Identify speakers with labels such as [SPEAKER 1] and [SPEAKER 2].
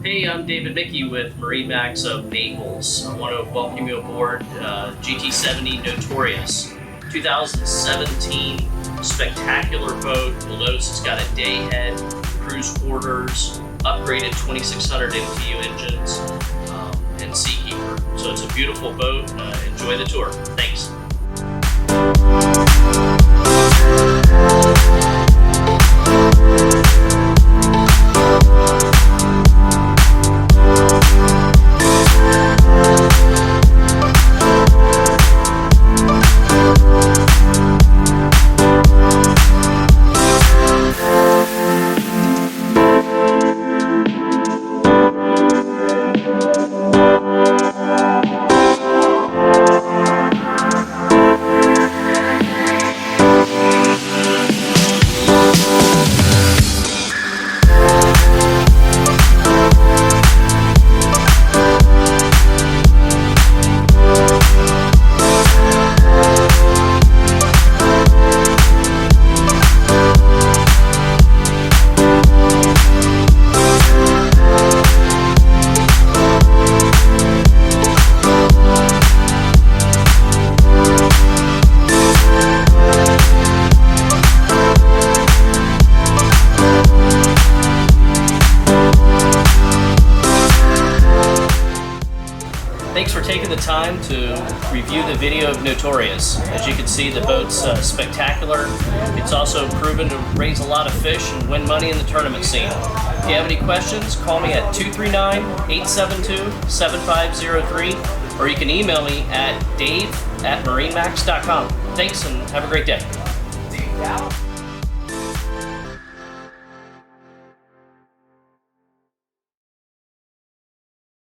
[SPEAKER 1] Hey, I'm David Mickey with MarineMax of Naples. I want to welcome you aboard GT70 Notorious. 2017 spectacular boat. You'll notice it's got a day head, cruise quarters, upgraded 2600 MTU engines, and seakeeper. So it's a beautiful boat. Enjoy the tour. Thanks. Thanks for taking the time to review the video of Notorious. As you can see, the boat's spectacular. It's also proven to raise a lot of fish and win money in the tournament scene. If you have any questions, call me at 239-872-7503, or you can email me at dave@marinemax.com. Thanks and have a great day.